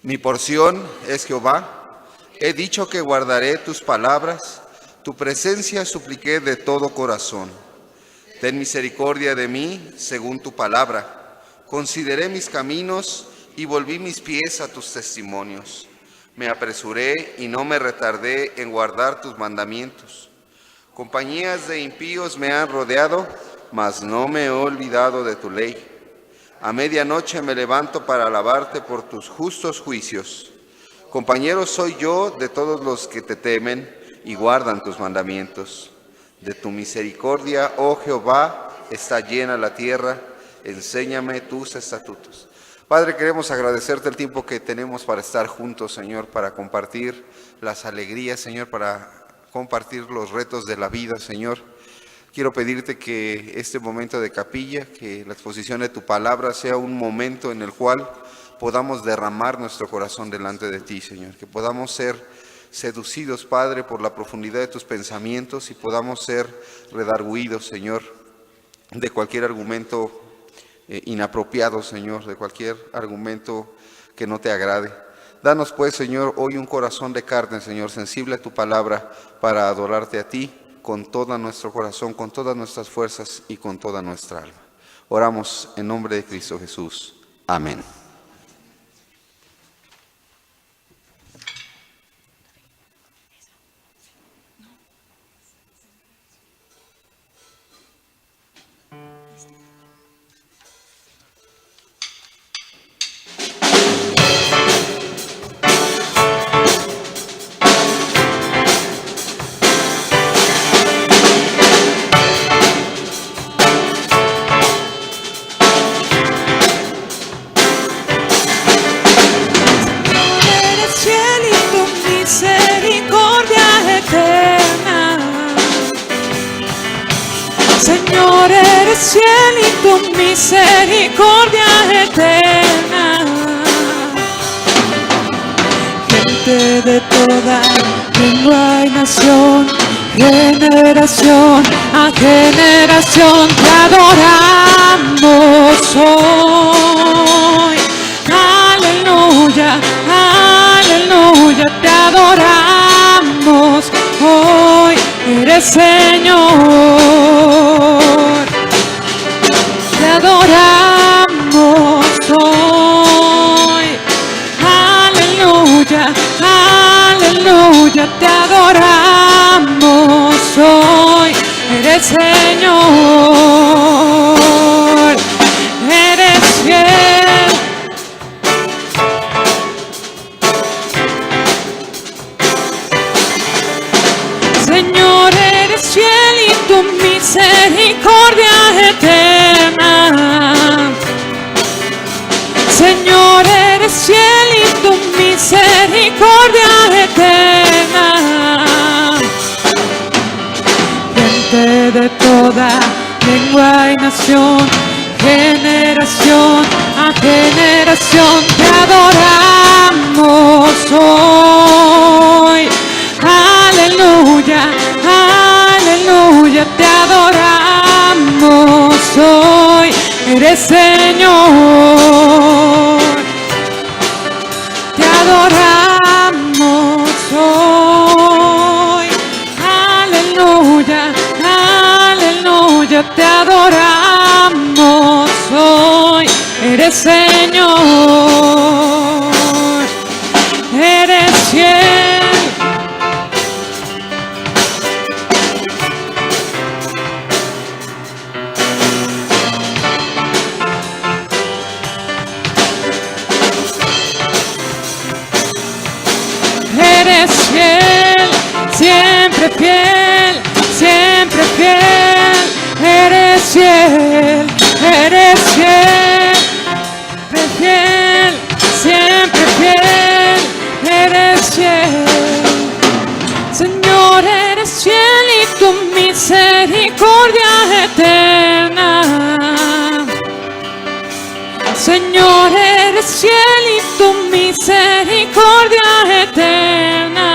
Mi porción es Jehová. He dicho que guardaré tus palabras. Tu presencia supliqué de todo corazón. Ten misericordia de mí según tu palabra. Consideré mis caminos y volví mis pies a tus testimonios. Me apresuré y no me retardé en guardar tus mandamientos. Compañías de impíos me han rodeado, mas no me he olvidado de tu ley. A medianoche me levanto para alabarte por tus justos juicios. Compañero soy yo de todos los que te temen y guardan tus mandamientos. De tu misericordia, oh Jehová, está llena la tierra. Enséñame tus estatutos. Padre, queremos agradecerte el tiempo que tenemos para estar juntos, Señor, para compartir las alegrías, Señor, para compartir los retos de la vida, Señor. Quiero pedirte que este momento de capilla, que la exposición de tu palabra sea un momento en el cual podamos derramar nuestro corazón delante de ti, Señor. Que podamos ser seducidos, Padre, por la profundidad de tus pensamientos y podamos ser redargüidos, Señor, de cualquier argumento inapropiado, Señor, de cualquier argumento que no te agrade. Danos pues, Señor, hoy un corazón de carne, Señor, sensible a tu palabra para adorarte a ti con todo nuestro corazón, con todas nuestras fuerzas y con toda nuestra alma. Oramos en nombre de Cristo Jesús. Amén. Señor, eres fiel y tu misericordia eterna. Gente de toda lengua y nación, generación a generación te adoramos hoy. Aleluya, aleluya, te adoramos hoy. Eres Señor, te adoramos hoy. Aleluya, aleluya, te adoramos hoy. Eres Señor, eres fiel. Señor, eres fiel y tu misericordia eterna. Señor, eres fiel y tu misericordia eterna. Gente de toda lengua y nación, generación a generación te adoramos hoy. Aleluya, aleluya, te adoramos hoy. Eres Señor, te adoramos hoy. Aleluya, aleluya, te adoramos hoy. Eres Señor, eres fiel. Eres fiel, siempre fiel, siempre fiel. Eres fiel, eres fiel, fiel, siempre fiel. Eres fiel, Señor, eres fiel y tu misericordia eterna. Señor, eres fiel y tu misericordia eterna.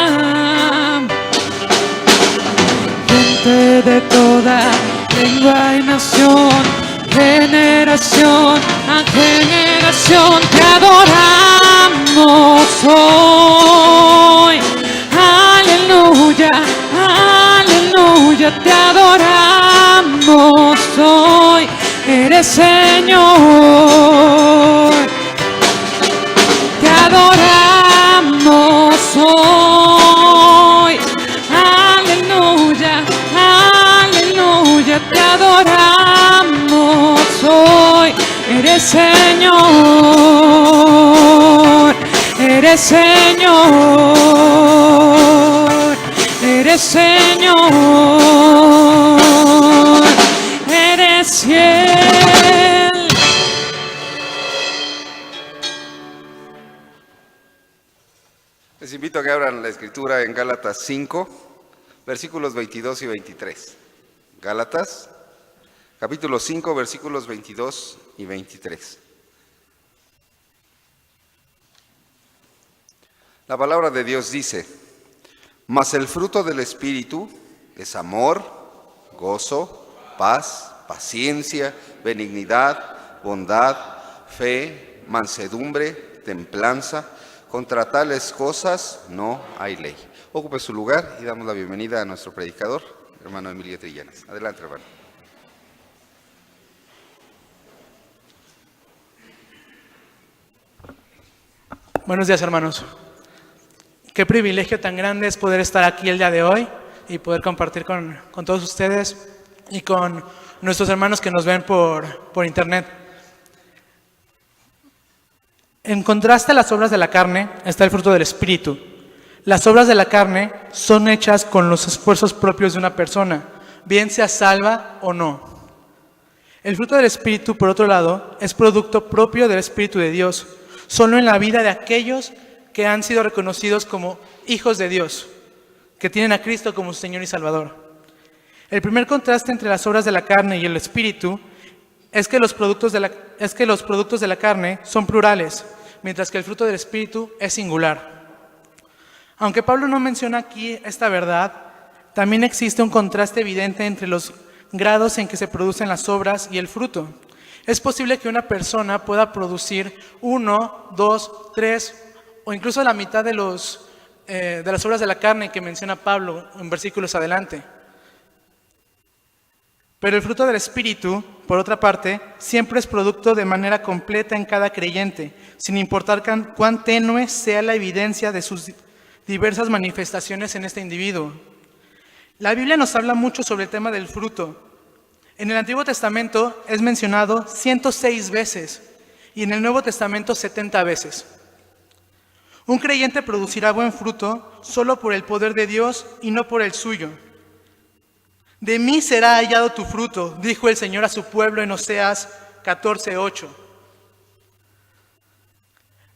Gente de toda lengua y nación, generación a generación generación te adoramos hoy. Aleluya, aleluya, te adoramos hoy. Eres Señor. Te adoramos hoy. Aleluya, aleluya, te adoramos hoy. Eres Señor, eres Señor, eres Señor, eres fiel. Les invito a que abran la escritura en Gálatas 5, versículos 22 y 23. Gálatas, capítulo 5, versículos 22 y 23. La palabra de Dios dice: mas el fruto del Espíritu es amor, gozo, paz, paciencia, benignidad, bondad, fe, mansedumbre, templanza. Contra tales cosas no hay ley. Ocupe su lugar y damos la bienvenida a nuestro predicador, hermano Emilio Trillanes. Adelante, hermano. Buenos días, hermanos. Qué privilegio tan grande es poder estar aquí el día de hoy y poder compartir con todos ustedes y con nuestros hermanos que nos ven por internet. En contraste a las obras de la carne está el fruto del Espíritu. Las obras de la carne son hechas con los esfuerzos propios de una persona, bien sea salva o no. El fruto del Espíritu, por otro lado, es producto propio del Espíritu de Dios, solo en la vida de aquellos que han sido reconocidos como hijos de Dios, que tienen a Cristo como su Señor y Salvador. El primer contraste entre las obras de la carne y el Espíritu es que los productos de la carne son plurales, mientras que el fruto del Espíritu es singular. Aunque Pablo no menciona aquí esta verdad, también existe un contraste evidente entre los grados en que se producen las obras y el fruto. Es posible que una persona pueda producir 1, 2, 3 o incluso la mitad de las obras de la carne que menciona Pablo en versículos adelante. Pero el fruto del Espíritu, por otra parte, siempre es producto de manera completa en cada creyente, sin importar cuán tenue sea la evidencia de sus diversas manifestaciones en este individuo. La Biblia nos habla mucho sobre el tema del fruto. En el Antiguo Testamento es mencionado 106 veces y en el Nuevo Testamento 70 veces. Un creyente producirá buen fruto solo por el poder de Dios y no por el suyo. De mí será hallado tu fruto, dijo el Señor a su pueblo en Oseas 14:8.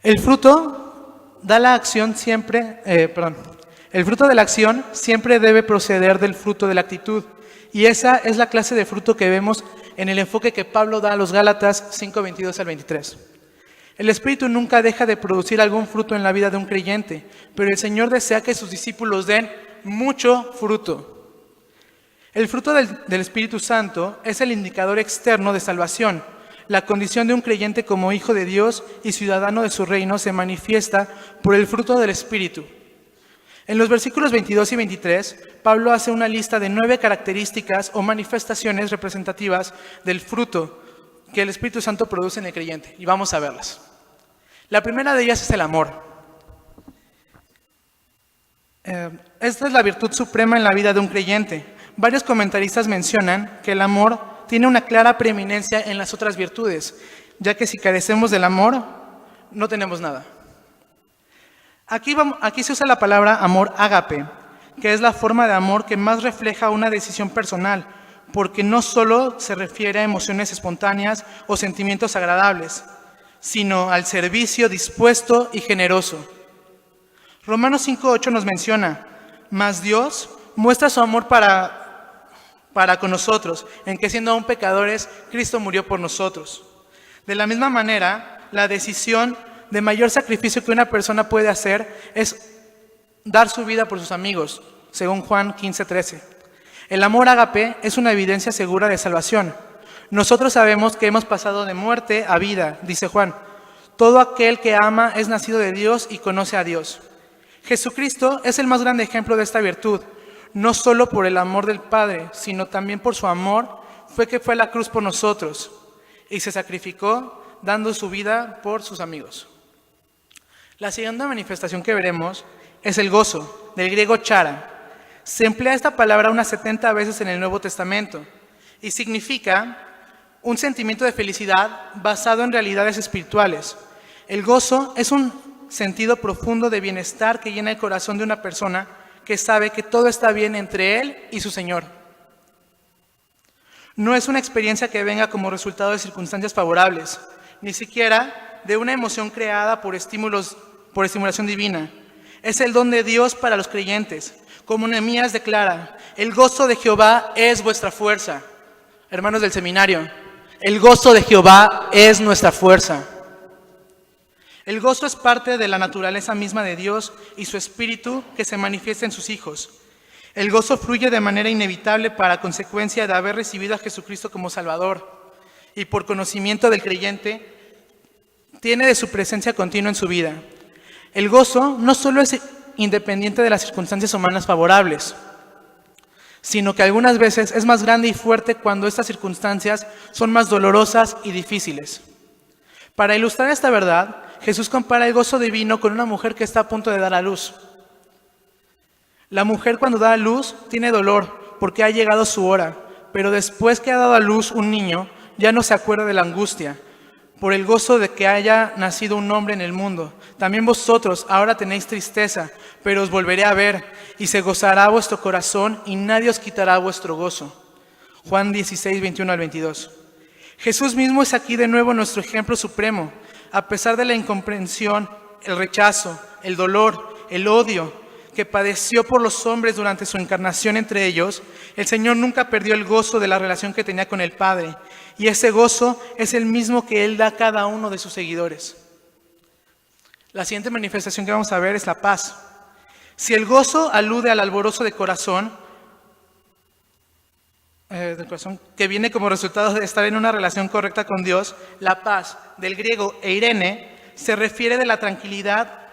El fruto de la acción siempre debe proceder del fruto de la actitud. Y esa es la clase de fruto que vemos en el enfoque que Pablo da a los Gálatas 5:22 al 23. El Espíritu nunca deja de producir algún fruto en la vida de un creyente, pero el Señor desea que sus discípulos den mucho fruto. El fruto del Espíritu Santo es el indicador externo de salvación. La condición de un creyente como hijo de Dios y ciudadano de su reino se manifiesta por el fruto del Espíritu. En los versículos 22 y 23, Pablo hace una lista de 9 características o manifestaciones representativas del fruto que el Espíritu Santo produce en el creyente. Y vamos a verlas. La primera de ellas es el amor. Esta es la virtud suprema en la vida de un creyente. Varios comentaristas mencionan que el amor tiene una clara preeminencia en las otras virtudes, ya que si carecemos del amor, no tenemos nada. Aquí se usa la palabra amor ágape, que es la forma de amor que más refleja una decisión personal, porque no solo se refiere a emociones espontáneas o sentimientos agradables, sino al servicio dispuesto y generoso. Romanos 5:8 nos menciona: mas Dios muestra su amor para con nosotros, en que siendo aún pecadores, Cristo murió por nosotros. De la misma manera, la decisión de mayor sacrificio que una persona puede hacer es dar su vida por sus amigos, según Juan 15:13. El amor ágape es una evidencia segura de salvación. Nosotros sabemos que hemos pasado de muerte a vida, dice Juan, Todo aquel que ama es nacido de Dios y conoce a Dios. Jesucristo es el más grande ejemplo de esta virtud, no solo por el amor del Padre, sino también por su amor, fue que fue a la cruz por nosotros y se sacrificó dando su vida por sus amigos. La siguiente manifestación que veremos es el gozo, del griego chara. Se emplea esta palabra unas 70 veces en el Nuevo Testamento y significa un sentimiento de felicidad basado en realidades espirituales. El gozo es un sentido profundo de bienestar que llena el corazón de una persona que sabe que todo está bien entre él y su Señor. No es una experiencia que venga como resultado de circunstancias favorables, ni siquiera de una emoción creada por estimulación divina. Es el don de Dios para los creyentes. Como Nehemías declara, el gozo de Jehová es vuestra fuerza. Hermanos del seminario, el gozo de Jehová es nuestra fuerza. El gozo es parte de la naturaleza misma de Dios y su espíritu que se manifiesta en sus hijos. El gozo fluye de manera inevitable para consecuencia de haber recibido a Jesucristo como Salvador y por conocimiento del creyente tiene de su presencia continua en su vida. El gozo no solo es independiente de las circunstancias humanas favorables, sino que algunas veces es más grande y fuerte cuando estas circunstancias son más dolorosas y difíciles. Para ilustrar esta verdad, Jesús compara el gozo divino con una mujer que está a punto de dar a luz. La mujer cuando da a luz tiene dolor porque ha llegado su hora, pero después que ha dado a luz un niño, ya no se acuerda de la angustia, por el gozo de que haya nacido un hombre en el mundo. También vosotros ahora tenéis tristeza, pero os volveré a ver, y se gozará vuestro corazón, y nadie os quitará vuestro gozo. Juan 16, 21 al 22. Jesús mismo es aquí de nuevo nuestro ejemplo supremo. A pesar de la incomprensión, el rechazo, el dolor, el odio que padeció por los hombres durante su encarnación entre ellos, el Señor nunca perdió el gozo de la relación que tenía con el Padre. Y ese gozo es el mismo que Él da a cada uno de sus seguidores. La siguiente manifestación que vamos a ver es la paz. Si el gozo alude al alborozo de corazón, que viene como resultado de estar en una relación correcta con Dios, la paz, del griego eirene, se refiere de la tranquilidad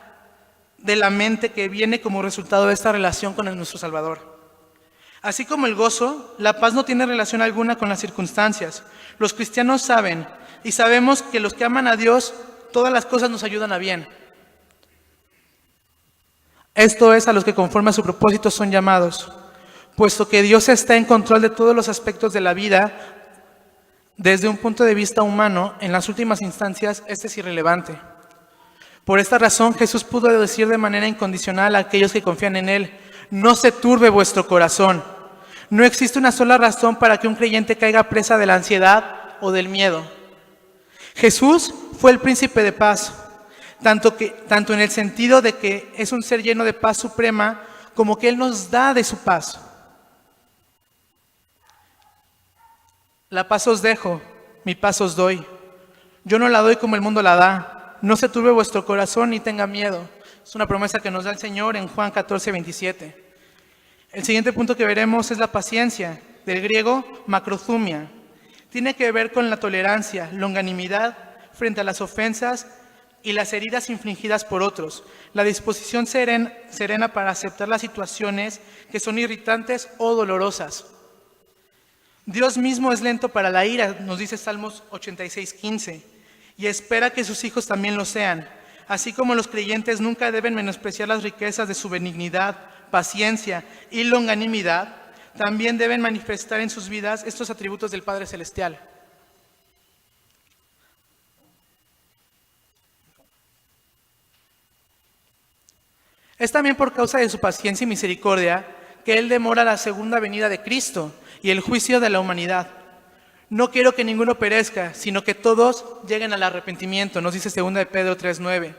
de la mente que viene como resultado de esta relación con nuestro Salvador. Así como el gozo, la paz no tiene relación alguna con las circunstancias. Los cristianos saben y sabemos que los que aman a Dios, todas las cosas nos ayudan a bien. Esto es a los que conforme a su propósito son llamados. Puesto que Dios está en control de todos los aspectos de la vida, desde un punto de vista humano, en las últimas instancias, este es irrelevante. Por esta razón, Jesús pudo decir de manera incondicional a aquellos que confían en Él, no se turbe vuestro corazón. No existe una sola razón para que un creyente caiga presa de la ansiedad o del miedo. Jesús fue el príncipe de paz, tanto en el sentido de que es un ser lleno de paz suprema, como que Él nos da de su paz. La paz os dejo, mi paz os doy. Yo no la doy como el mundo la da. No se turbe vuestro corazón ni tenga miedo. Es una promesa que nos da el Señor en Juan 14, 27. El siguiente punto que veremos es la paciencia, del griego macrothumia. Tiene que ver con la tolerancia, longanimidad frente a las ofensas y las heridas infligidas por otros. La disposición serena para aceptar las situaciones que son irritantes o dolorosas. Dios mismo es lento para la ira, nos dice Salmos 86, 15, y espera que sus hijos también lo sean. Así como los creyentes nunca deben menospreciar las riquezas de su benignidad, paciencia y longanimidad, también deben manifestar en sus vidas estos atributos del Padre Celestial. Es también por causa de su paciencia y misericordia que Él demora la segunda venida de Cristo y el juicio de la humanidad. No quiero que ninguno perezca, sino que todos lleguen al arrepentimiento, nos dice 2 de Pedro 3:9.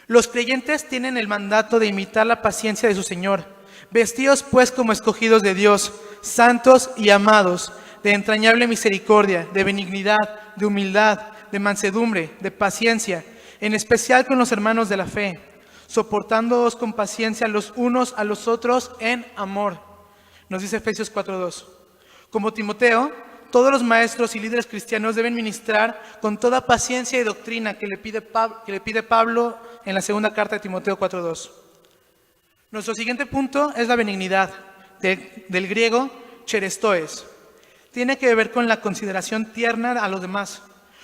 Los creyentes tienen el mandato de imitar la paciencia de su Señor. Vestíos pues como escogidos de Dios, santos y amados, de entrañable misericordia, de benignidad, de humildad, de mansedumbre, de paciencia, en especial con los hermanos de la fe, soportándoos con paciencia los unos a los otros en amor. Nos dice Efesios 4:2. Como Timoteo, todos los maestros y líderes cristianos deben ministrar con toda paciencia y doctrina que le pide Pablo en la segunda carta de Timoteo 4:2. Nuestro siguiente punto es la benignidad, del griego cherestoes. Tiene que ver con la consideración tierna a los demás.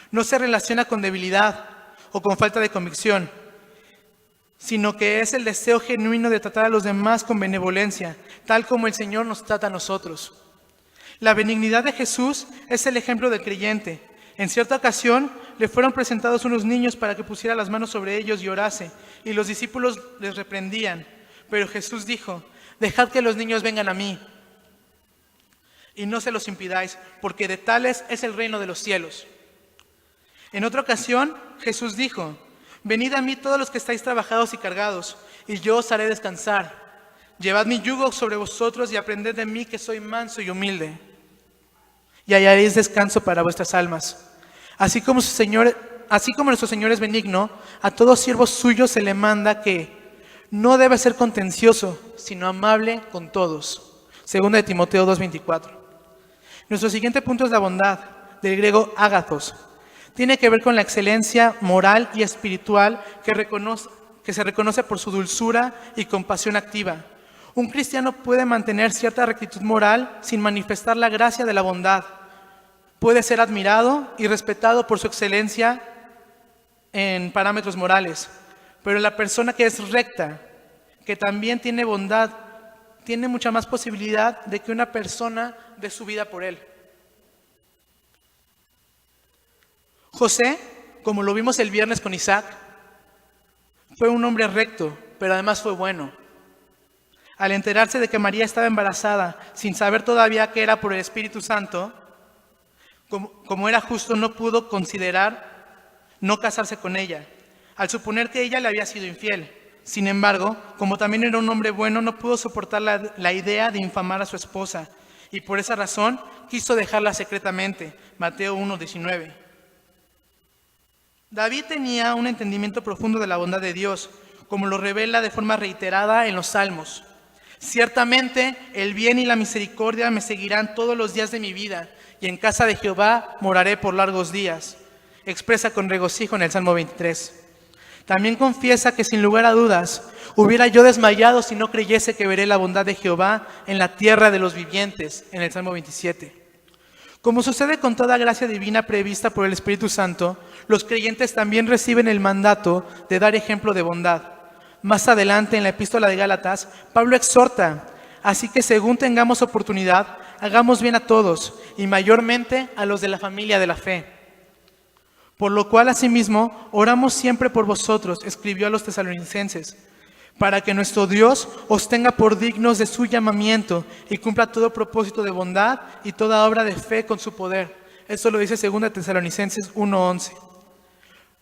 No se relaciona con debilidad o con falta de convicción, sino que es el deseo genuino de tratar a los demás con benevolencia, tal como el Señor nos trata a nosotros. La benignidad de Jesús es el ejemplo del creyente. En cierta ocasión le fueron presentados unos niños para que pusiera las manos sobre ellos y orase, y los discípulos les reprendían. Pero Jesús dijo: dejad que los niños vengan a mí, y no se los impidáis, porque de tales es el reino de los cielos. En otra ocasión, Jesús dijo: venid a mí todos los que estáis trabajados y cargados, y yo os haré descansar. Llevad mi yugo sobre vosotros y aprended de mí, que soy manso y humilde, y hallaréis descanso para vuestras almas. Así como nuestro Señor es benigno, a todo siervo suyo se le manda que no debe ser contencioso, sino amable con todos. Segunda de Timoteo 2:24. Nuestro siguiente punto es la bondad, del griego ágathos. Tiene que ver con la excelencia moral y espiritual que se reconoce por su dulzura y compasión activa. Un cristiano puede mantener cierta rectitud moral sin manifestar la gracia de la bondad. Puede ser admirado y respetado por su excelencia en parámetros morales, pero la persona que es recta, que también tiene bondad, tiene mucha más posibilidad de que una persona dé su vida por él. José, como lo vimos el viernes con Isaac, fue un hombre recto, pero además fue bueno. Al enterarse de que María estaba embarazada, sin saber todavía que era por el Espíritu Santo, como era justo, no pudo considerar no casarse con ella, al suponer que ella le había sido infiel. Sin embargo, como también era un hombre bueno, no pudo soportar la idea de infamar a su esposa, y por esa razón quiso dejarla secretamente. Mateo 1:19. David tenía un entendimiento profundo de la bondad de Dios, como lo revela de forma reiterada en los Salmos. Ciertamente el bien y la misericordia me seguirán todos los días de mi vida, y en casa de Jehová moraré por largos días. Expresa con regocijo en el Salmo 23. También confiesa que sin lugar a dudas hubiera yo desmayado si no creyese que veré la bondad de Jehová en la tierra de los vivientes, en el Salmo 27. Como sucede con toda gracia divina prevista por el Espíritu Santo, los creyentes también reciben el mandato de dar ejemplo de bondad. Más adelante en la epístola de Gálatas, Pablo exhorta: así que según tengamos oportunidad, hagamos bien a todos, y mayormente a los de la familia de la fe. Por lo cual asimismo oramos siempre por vosotros, escribió a los tesalonicenses, para que nuestro Dios os tenga por dignos de su llamamiento y cumpla todo propósito de bondad y toda obra de fe con su poder. Esto lo dice 2 Tesalonicenses 1:11.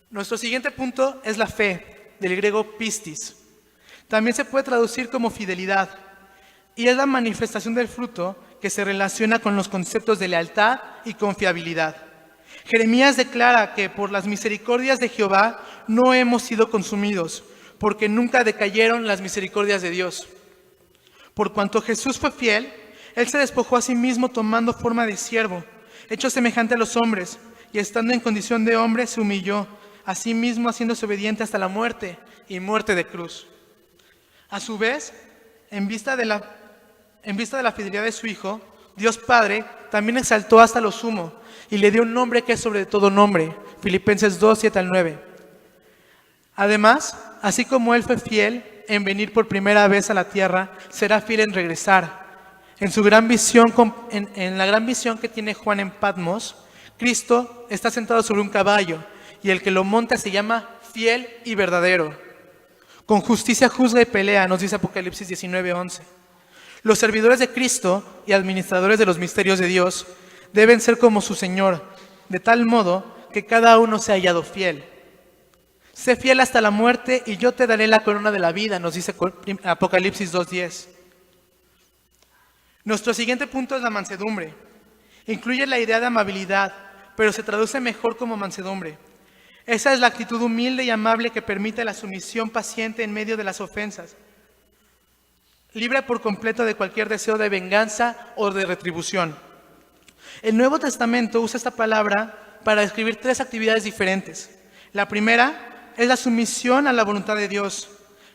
Nuestro siguiente punto es la fe, del griego pistis. También se puede traducir como fidelidad, y es la manifestación del fruto que se relaciona con los conceptos de lealtad y confiabilidad. Jeremías declara que por las misericordias de Jehová no hemos sido consumidos, porque nunca decayeron las misericordias de Dios. Por cuanto Jesús fue fiel, Él se despojó a sí mismo tomando forma de siervo, hecho semejante a los hombres, y estando en condición de hombre se humilló, a sí mismo haciéndose obediente hasta la muerte y muerte de cruz. A su vez, en vista de la fidelidad de su Hijo, Dios Padre también exaltó hasta lo sumo y le dio un nombre que es sobre todo nombre. Filipenses 2:7-9. Además, así como Él fue fiel en venir por primera vez a la tierra, será fiel en regresar. En la gran visión que tiene Juan en Patmos, Cristo está sentado sobre un caballo y el que lo monta se llama fiel y verdadero. Con justicia juzga y pelea, nos dice Apocalipsis 19:11. Los servidores de Cristo y administradores de los misterios de Dios deben ser como su Señor, de tal modo que cada uno sea hallado fiel. Sé fiel hasta la muerte y yo te daré la corona de la vida, nos dice Apocalipsis 2:10. Nuestro siguiente punto es la mansedumbre. Incluye la idea de amabilidad, pero se traduce mejor como mansedumbre. Esa es la actitud humilde y amable que permite la sumisión paciente en medio de las ofensas, libre por completo de cualquier deseo de venganza o de retribución. El Nuevo Testamento usa esta palabra para describir 3 actividades diferentes. La primera es la sumisión a la voluntad de Dios.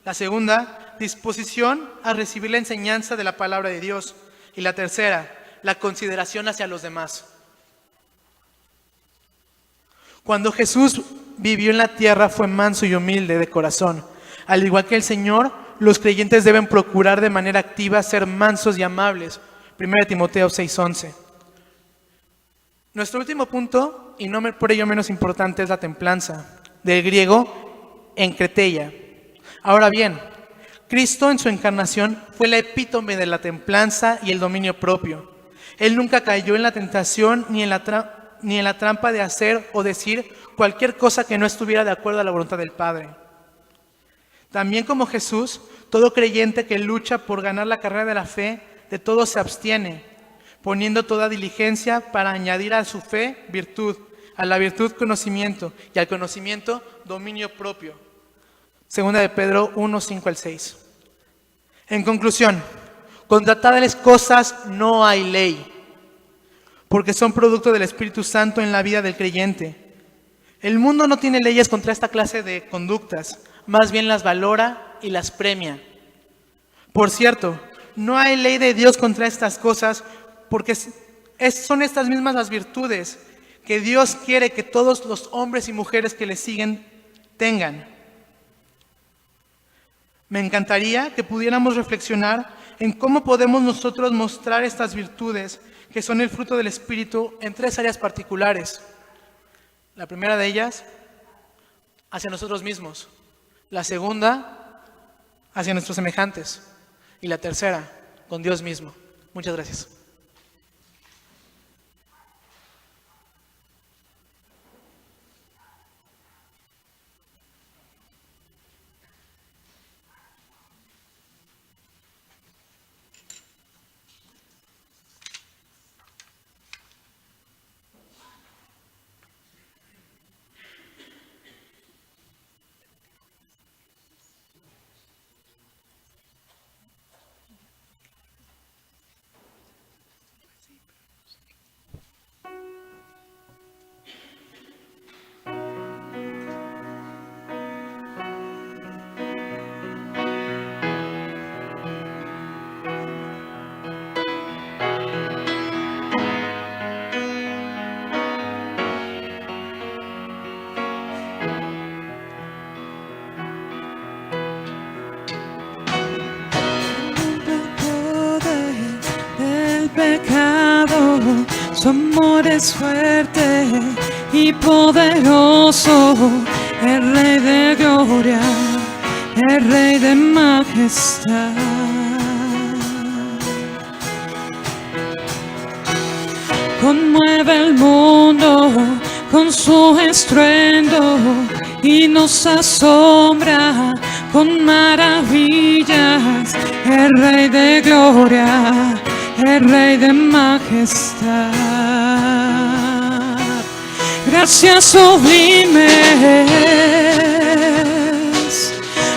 La segunda, disposición a recibir la enseñanza de la palabra de Dios. Y la tercera, la consideración hacia los demás. Cuando Jesús vivió en la tierra fue manso y humilde de corazón. Al igual que el Señor, los creyentes deben procurar de manera activa ser mansos y amables. 1 Timoteo 6:11. Nuestro último punto, y no por ello menos importante, es la templanza, del griego enkreteia. Ahora bien, Cristo en su encarnación fue la epítome de la templanza y el dominio propio. Él nunca cayó en la tentación ni en la trampa de hacer o decir cualquier cosa que no estuviera de acuerdo a la voluntad del Padre. También como Jesús, todo creyente que lucha por ganar la carrera de la fe, de todo se abstiene, poniendo toda diligencia para añadir a su fe virtud, a la virtud conocimiento y al conocimiento dominio propio. Segunda de Pedro 1:5-6. En conclusión, contra tales cosas no hay ley, porque son producto del Espíritu Santo en la vida del creyente. El mundo no tiene leyes contra esta clase de conductas, más bien las valora y las premia. Por cierto, no hay ley de Dios contra estas cosas, porque son estas mismas las virtudes que Dios quiere que todos los hombres y mujeres que le siguen tengan. Me encantaría que pudiéramos reflexionar en cómo podemos nosotros mostrar estas virtudes que son el fruto del Espíritu en 3 áreas particulares. La primera de ellas, hacia nosotros mismos. La segunda, hacia nuestros semejantes. Y la tercera, con Dios mismo. Muchas gracias. Pecado, su amor es fuerte y poderoso, el Rey de gloria, el Rey de majestad. Conmueve el mundo con su estruendo y nos asombra con maravillas, el Rey de gloria, el Rey de majestad. Gracias sublimes,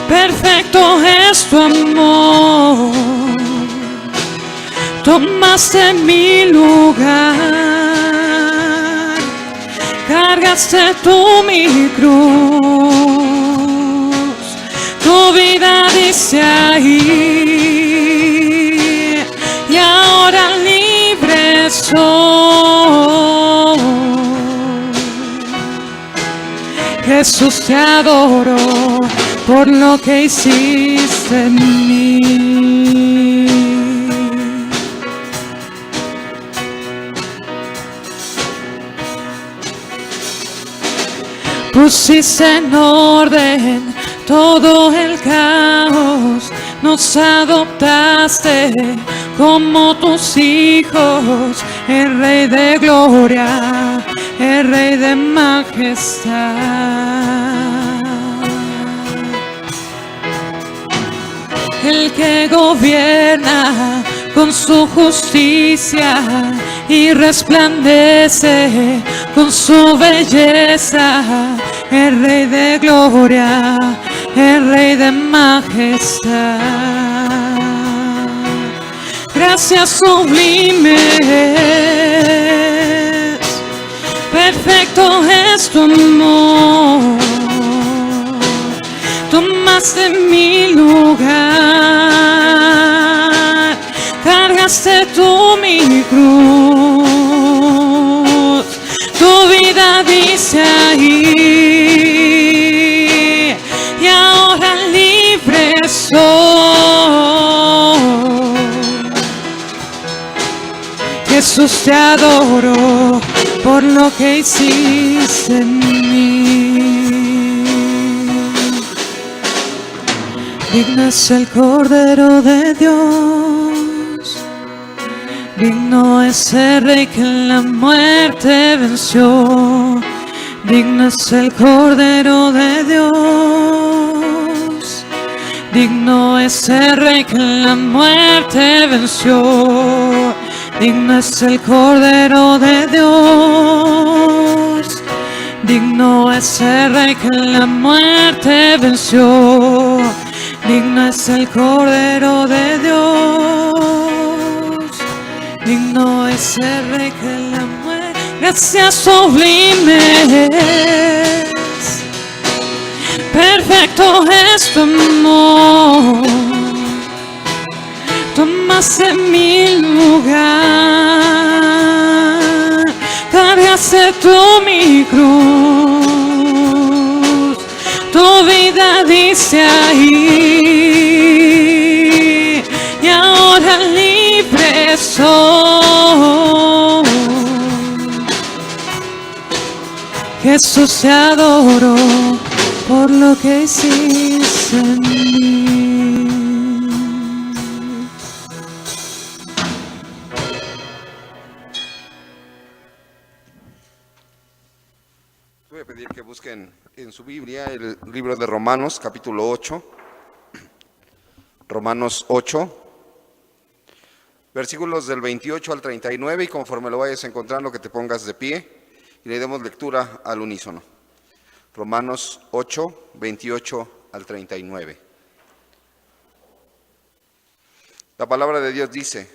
perfecto es tu amor. Tomaste mi lugar, cargaste tú mi cruz. Tu vida dice ahí, y ahora libre soy. Jesús, te adoro por lo que hiciste en mí. Pusiste en orden todo el caos, nos adoptaste como tus hijos, el Rey de gloria, el Rey de majestad. El que gobierna con su justicia y resplandece con su belleza, el Rey de gloria, el Rey de majestad. Gracias sublimes, tu amor, tomaste mi lugar, cargaste tú mi cruz, tu vida dice ahí, y ahora libre soy. Jesús, te adoro por lo que hiciste en mí. Digno es el Cordero de Dios, digno es el Rey que la muerte venció. Digno es el Cordero de Dios, digno es el Rey que la muerte venció. Digno es el Cordero de Dios, digno es el Rey que la muerte venció. Digno es el Cordero de Dios, digno es el Rey que la muerte. Gracias sublimes, perfecto es tu amor. Tomaste mi lugar, cargaste tú mi cruz, tu vida dice ahí, y ahora libre soy. Jesús, te adoro por lo que hiciste en mí. Voy a pedir que busquen en su Biblia el libro de Romanos, capítulo 8. Romanos 8, versículos del 28 al 39, y conforme lo vayas encontrando, que te pongas de pie y le demos lectura al unísono. Romanos 8, 28 al 39. La palabra de Dios dice: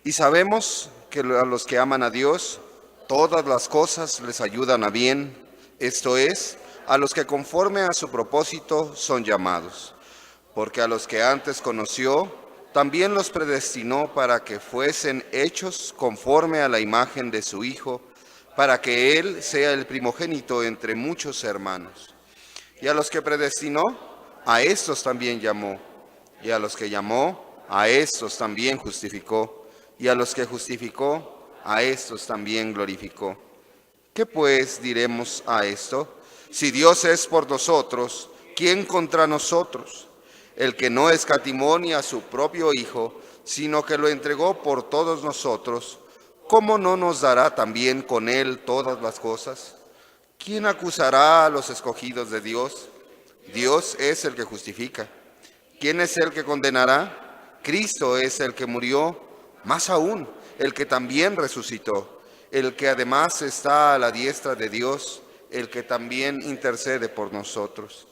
y sabemos que a los que aman a Dios, todas las cosas les ayudan a bien, esto es, a los que conforme a su propósito son llamados. Porque a los que antes conoció, también los predestinó para que fuesen hechos conforme a la imagen de su Hijo, para que Él sea el primogénito entre muchos hermanos. Y a los que predestinó, a estos también llamó. Y a los que llamó, a estos también justificó. Y a los que justificó, a estos también glorificó. ¿Qué pues diremos a esto? Si Dios es por nosotros, ¿quién contra nosotros? El que no escatimó ni a su propio Hijo, sino que lo entregó por todos nosotros, ¿cómo no nos dará también con Él todas las cosas? ¿Quién acusará a los escogidos de Dios? Dios es el que justifica. ¿Quién es el que condenará? Cristo es el que murió, más aún, el que también resucitó, el que además está a la diestra de Dios, el que también intercede por nosotros.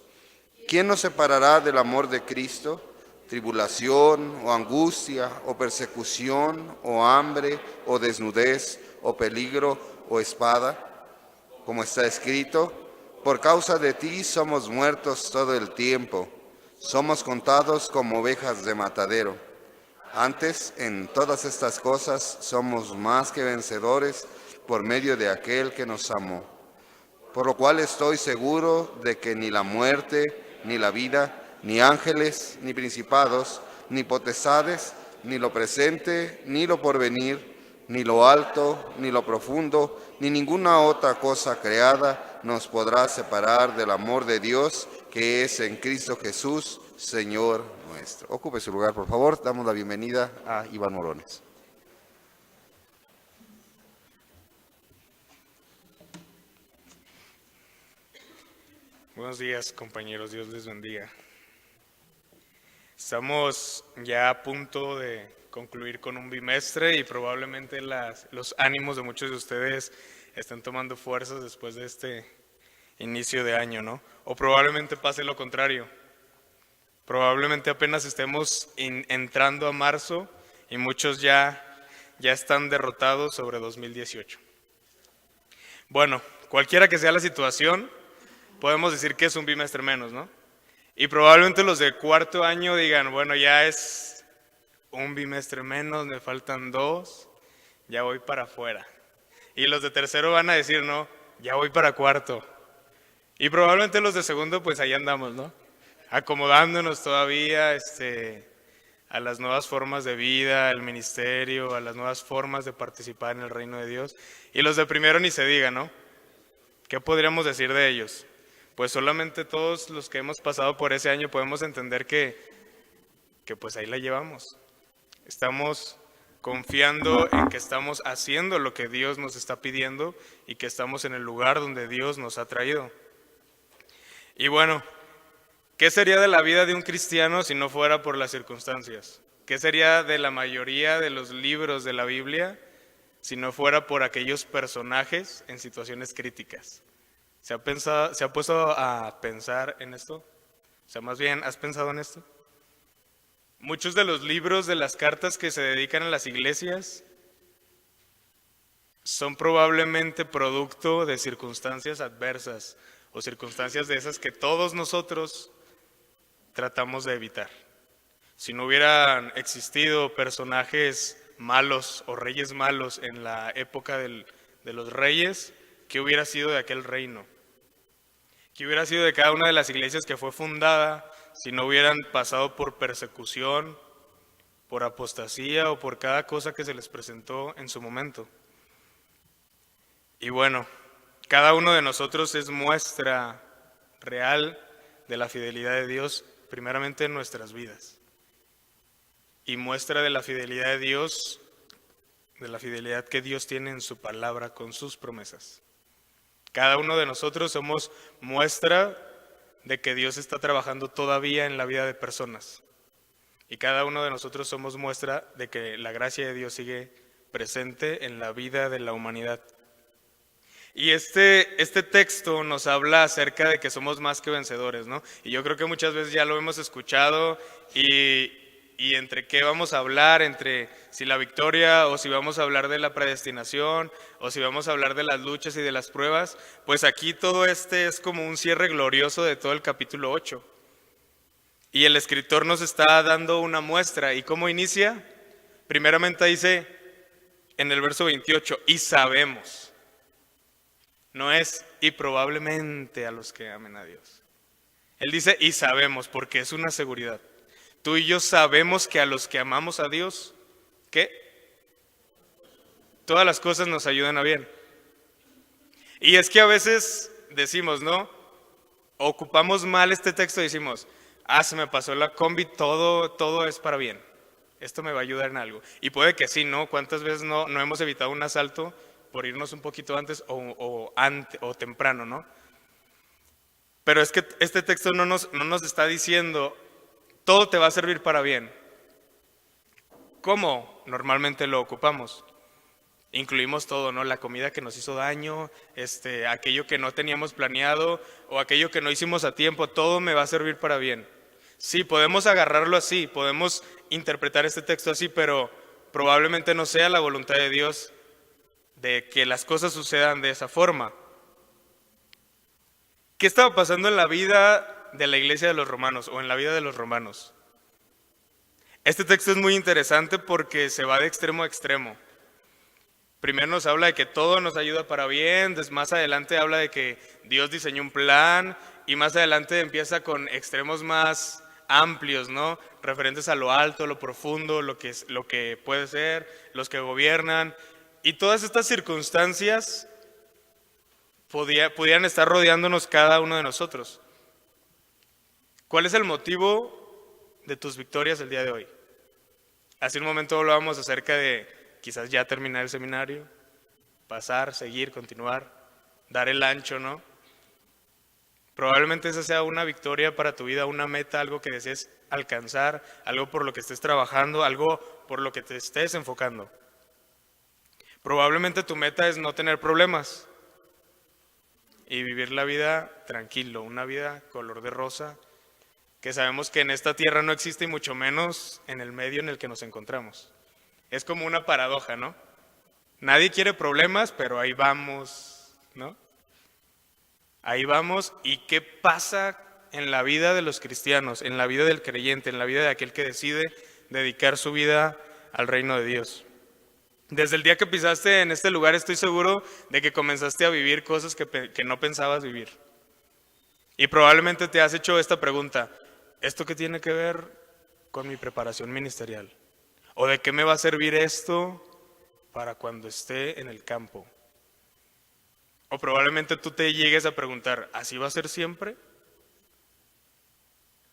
¿Quién nos separará del amor de Cristo? ¿Tribulación, o angustia, o persecución, o hambre, o desnudez, o peligro, o espada? Como está escrito: por causa de ti somos muertos todo el tiempo, somos contados como ovejas de matadero. Antes, en todas estas cosas, somos más que vencedores por medio de aquel que nos amó. Por lo cual estoy seguro de que ni la muerte, ni la vida, ni ángeles, ni principados, ni potestades, ni lo presente, ni lo porvenir, ni lo alto, ni lo profundo, ni ninguna otra cosa creada nos podrá separar del amor de Dios que es en Cristo Jesús, Señor nuestro. Ocupe su lugar, por favor. Damos la bienvenida a Iván Morones. Buenos días, compañeros, Dios les bendiga. Estamos ya a punto de concluir con un bimestre y probablemente los ánimos de muchos de ustedes estén tomando fuerzas después de este inicio de año, ¿no? O probablemente pase lo contrario. Probablemente apenas estemos entrando a marzo y muchos ya están derrotados sobre 2018. Bueno, cualquiera que sea la situación, podemos decir que es un bimestre menos, ¿no? Y probablemente los de cuarto año digan, bueno, ya es un bimestre menos, me faltan 2, ya voy para afuera. Y los de tercero van a decir, no, ya voy para cuarto. Y probablemente los de segundo, pues ahí andamos, ¿no? Acomodándonos todavía a las nuevas formas de vida, al ministerio, a las nuevas formas de participar en el reino de Dios. Y los de primero ni se diga, ¿no? ¿Qué podríamos decir de ellos? Pues solamente todos los que hemos pasado por ese año podemos entender que pues ahí la llevamos. Estamos confiando en que estamos haciendo lo que Dios nos está pidiendo y que estamos en el lugar donde Dios nos ha traído. Y bueno, ¿qué sería de la vida de un cristiano si no fuera por las circunstancias? ¿Qué sería de la mayoría de los libros de la Biblia si no fuera por aquellos personajes en situaciones críticas? ¿Se ha puesto a pensar en esto? O sea, más bien, ¿has pensado en esto? Muchos de los libros de las cartas que se dedican a las iglesias son probablemente producto de circunstancias adversas o circunstancias de esas que todos nosotros tratamos de evitar. Si no hubieran existido personajes malos o reyes malos en la época de los reyes, ¿qué hubiera sido de aquel reino? ¿Qué hubiera sido de cada una de las iglesias que fue fundada si no hubieran pasado por persecución, por apostasía o por cada cosa que se les presentó en su momento? Y bueno, cada uno de nosotros es muestra real de la fidelidad de Dios, primeramente en nuestras vidas. Y muestra de la fidelidad de Dios, de la fidelidad que Dios tiene en su palabra con sus promesas. Cada uno de nosotros somos muestra de que Dios está trabajando todavía en la vida de personas. Y cada uno de nosotros somos muestra de que la gracia de Dios sigue presente en la vida de la humanidad. Y este texto nos habla acerca de que somos más que vencedores, ¿no? Y yo creo que muchas veces ya lo hemos escuchado y entre qué vamos a hablar, entre si la victoria o si vamos a hablar de la predestinación o si vamos a hablar de las luchas y de las pruebas, pues aquí todo es como un cierre glorioso de todo el capítulo 8. Y el escritor nos está dando una muestra. ¿Y cómo inicia? Primeramente dice en el verso 28, y sabemos. No es y probablemente a los que amen a Dios. Él dice y sabemos porque es una seguridad. Tú y yo sabemos que a los que amamos a Dios, ¿qué? Todas las cosas nos ayudan a bien. Y es que a veces decimos, ¿no? Ocupamos mal este texto y decimos, se me pasó la combi, todo es para bien. Esto me va a ayudar en algo. Y puede que sí, ¿no? ¿Cuántas veces no hemos evitado un asalto por irnos un poquito antes o temprano, ¿no? Pero es que este texto no nos está diciendo todo te va a servir para bien. ¿Cómo normalmente lo ocupamos? Incluimos todo, ¿no? La comida que nos hizo daño, aquello que no teníamos planeado o aquello que no hicimos a tiempo, todo me va a servir para bien. Sí, podemos agarrarlo así, podemos interpretar este texto así, pero probablemente no sea la voluntad de Dios de que las cosas sucedan de esa forma. ¿Qué estaba pasando en la vida de la iglesia de los romanos o en la vida de los romanos? Este texto es muy interesante porque se va de extremo a extremo. Primero nos habla de que todo nos ayuda para bien, más adelante habla de que Dios diseñó un plan y más adelante empieza con extremos más amplios, ¿no? Referentes a lo alto, lo profundo, lo que puede ser, los que gobiernan. Y todas estas circunstancias pudieran estar rodeándonos cada uno de nosotros. ¿Cuál es el motivo de tus victorias el día de hoy? Hace un momento hablábamos acerca de quizás ya terminar el seminario, pasar, seguir, continuar, dar el ancho, ¿no? Probablemente esa sea una victoria para tu vida, una meta, algo que desees alcanzar, algo por lo que estés trabajando, algo por lo que te estés enfocando. Probablemente tu meta es no tener problemas y vivir la vida tranquilo, una vida color de rosa, que sabemos que en esta tierra no existe y mucho menos en el medio en el que nos encontramos. Es como una paradoja, ¿no? Nadie quiere problemas, pero ahí vamos, ¿no? Ahí vamos. ¿Y qué pasa en la vida de los cristianos, en la vida del creyente, en la vida de aquel que decide dedicar su vida al reino de Dios? Desde el día que pisaste en este lugar estoy seguro de que comenzaste a vivir cosas que no pensabas vivir. Y probablemente te has hecho esta pregunta: ¿esto qué tiene que ver con mi preparación ministerial? ¿O de qué me va a servir esto para cuando esté en el campo? O probablemente tú te llegues a preguntar: ¿así va a ser siempre?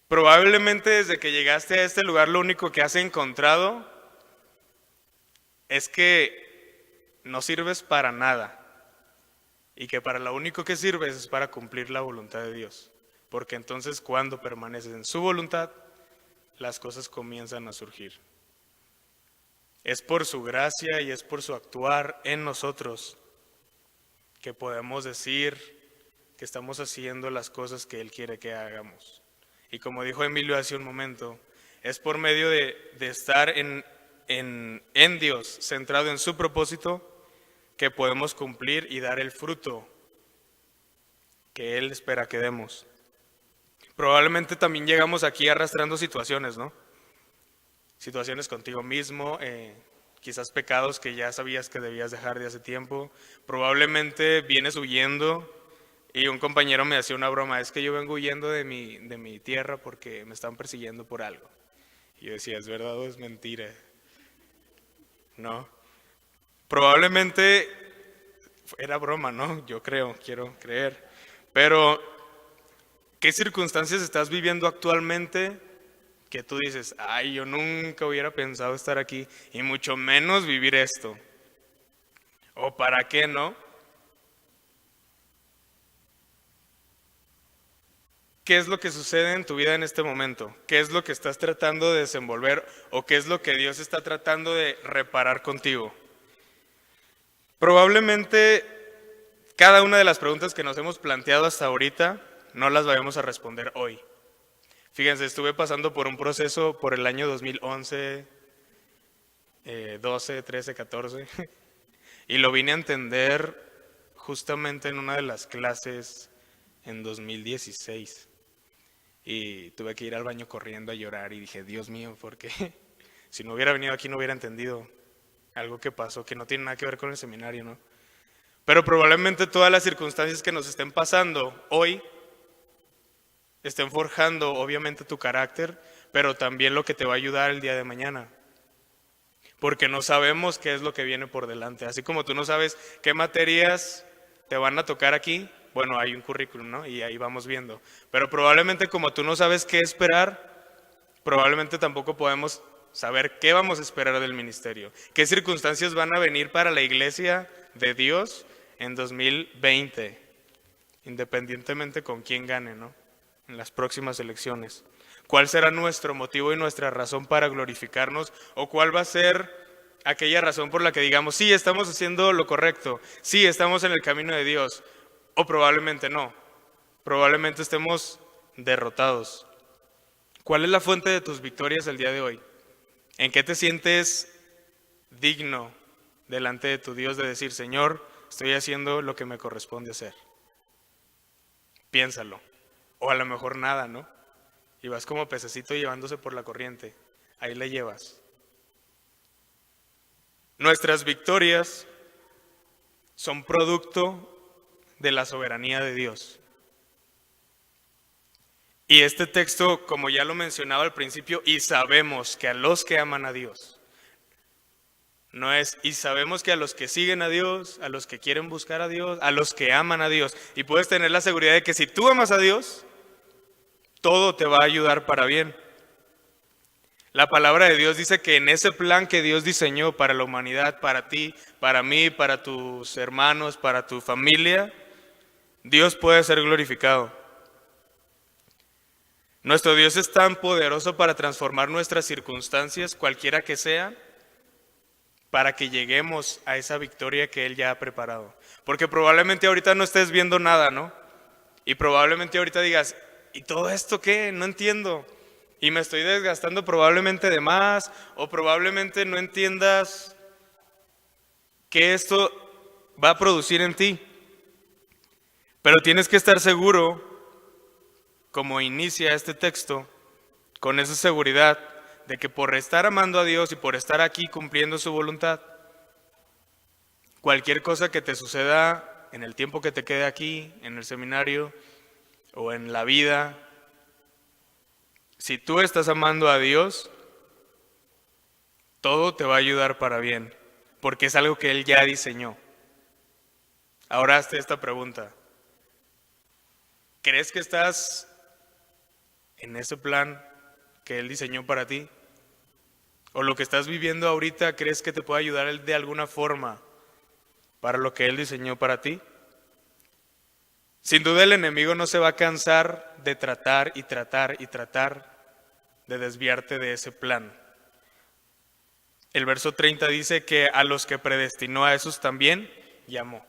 Probablemente desde que llegaste a este lugar lo único que has encontrado es que no sirves para nada. Y que para lo único que sirves es para cumplir la voluntad de Dios. Porque entonces cuando permaneces en su voluntad, las cosas comienzan a surgir. Es por su gracia y es por su actuar en nosotros que podemos decir que estamos haciendo las cosas que Él quiere que hagamos. Y como dijo Emilio hace un momento, es por medio de estar en Dios, centrado en su propósito, que podemos cumplir y dar el fruto que Él espera que demos. Probablemente también llegamos aquí arrastrando situaciones, ¿no? Situaciones contigo mismo, quizás pecados que ya sabías que debías dejar de hace tiempo. Probablemente vienes huyendo y un compañero me hacía una broma: es que yo vengo huyendo de mi tierra porque me están persiguiendo por algo. Y yo decía: ¿es verdad o es mentira? No. Probablemente era broma, ¿no? Yo quiero creer. Pero, ¿qué circunstancias estás viviendo actualmente que tú dices: ay, yo nunca hubiera pensado estar aquí y mucho menos vivir esto? ¿O para qué no? ¿Qué es lo que sucede en tu vida en este momento? ¿Qué es lo que estás tratando de desenvolver o qué es lo que Dios está tratando de reparar contigo? Probablemente cada una de las preguntas que nos hemos planteado hasta ahorita no las vayamos a responder hoy. Fíjense, estuve pasando por un proceso por el año 2011, 12, 13, 14 y lo vine a entender justamente en una de las clases en 2016. Y tuve que ir al baño corriendo a llorar y dije: Dios mío, ¿por qué? Si no hubiera venido aquí no hubiera entendido algo que pasó, que no tiene nada que ver con el seminario, ¿no? Pero probablemente todas las circunstancias que nos estén pasando hoy estén forjando obviamente tu carácter, pero también lo que te va a ayudar el día de mañana. Porque no sabemos qué es lo que viene por delante. Así como tú no sabes qué materias te van a tocar aquí, bueno, hay un currículum, ¿no? Y ahí vamos viendo. Pero probablemente como tú no sabes qué esperar, probablemente tampoco podemos saber qué vamos a esperar del ministerio. ¿Qué circunstancias van a venir para la iglesia de Dios en 2020? Independientemente con quién gane, ¿no? En las próximas elecciones. ¿Cuál será nuestro motivo y nuestra razón para glorificarnos? ¿O cuál va a ser aquella razón por la que digamos: sí, estamos haciendo lo correcto, sí, estamos en el camino de Dios? O probablemente no, probablemente estemos derrotados. ¿Cuál es la fuente de tus victorias el día de hoy? ¿En qué te sientes digno delante de tu Dios de decir: Señor, estoy haciendo lo que me corresponde hacer? Piénsalo. O a lo mejor nada, ¿no? Y vas como pececito llevándose por la corriente. Ahí le llevas. Nuestras victorias son producto de la soberanía de Dios. Y este texto, como ya lo mencionaba al principio, y sabemos que a los que aman a Dios, no es, y sabemos que a los que siguen a Dios, a los que quieren buscar a Dios, a los que aman a Dios, y puedes tener la seguridad de que si tú amas a Dios, todo te va a ayudar para bien. La palabra de Dios dice que en ese plan que Dios diseñó para la humanidad, para ti, para mí, para tus hermanos, para tu familia, Dios puede ser glorificado. Nuestro Dios es tan poderoso para transformar nuestras circunstancias, cualquiera que sea, para que lleguemos a esa victoria que Él ya ha preparado. Porque probablemente ahorita no estés viendo nada, ¿no? Y probablemente ahorita digas: ¿y todo esto qué? No entiendo. Y me estoy desgastando probablemente de más, o probablemente no entiendas qué esto va a producir en ti. Pero tienes que estar seguro, como inicia este texto, con esa seguridad de que por estar amando a Dios y por estar aquí cumpliendo su voluntad, cualquier cosa que te suceda en el tiempo que te quede aquí, en el seminario o en la vida, si tú estás amando a Dios, todo te va a ayudar para bien, porque es algo que Él ya diseñó. Ahora hazte esta pregunta. ¿Crees que estás en ese plan que Él diseñó para ti? ¿O lo que estás viviendo ahorita crees que te puede ayudar de alguna forma para lo que Él diseñó para ti? Sin duda el enemigo no se va a cansar de tratar y tratar y tratar de desviarte de ese plan. El verso 30 dice que a los que predestinó a esos también llamó.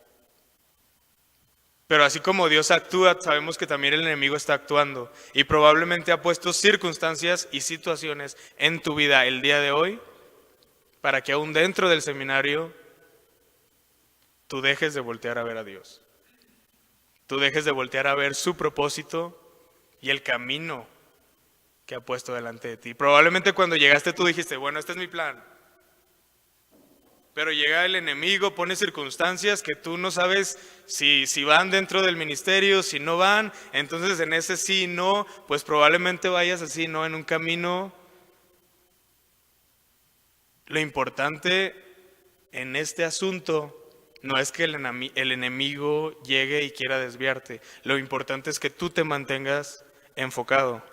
Pero así como Dios actúa, sabemos que también el enemigo está actuando y probablemente ha puesto circunstancias y situaciones en tu vida el día de hoy para que aún dentro del seminario tú dejes de voltear a ver a Dios. Tú dejes de voltear a ver su propósito y el camino que ha puesto delante de ti. Probablemente cuando llegaste tú dijiste, bueno, este es mi plan. Pero llega el enemigo, pone circunstancias que tú no sabes si van dentro del ministerio, si no van. Entonces en ese sí, no, pues probablemente vayas así, no, en un camino. Lo importante en este asunto no es que el enemigo llegue y quiera desviarte. Lo importante es que tú te mantengas enfocado.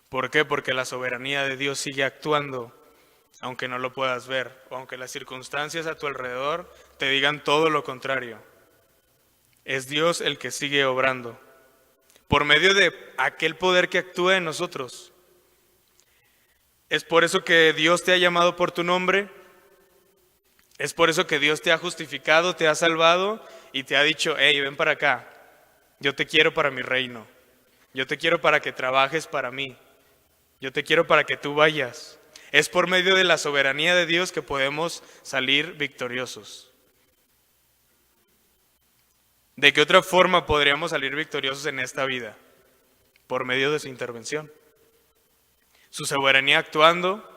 ¿Por qué? Porque la soberanía de Dios sigue actuando, aunque no lo puedas ver, o aunque las circunstancias a tu alrededor te digan todo lo contrario. Es Dios el que sigue obrando, por medio de aquel poder que actúa en nosotros. Es por eso que Dios te ha llamado por tu nombre, es por eso que Dios te ha justificado, te ha salvado y te ha dicho, hey, ven para acá, yo te quiero para mi reino, yo te quiero para que trabajes para mí, yo te quiero para que tú vayas. Es por medio de la soberanía de Dios que podemos salir victoriosos. ¿De qué otra forma podríamos salir victoriosos en esta vida? Por medio de su intervención. Su soberanía actuando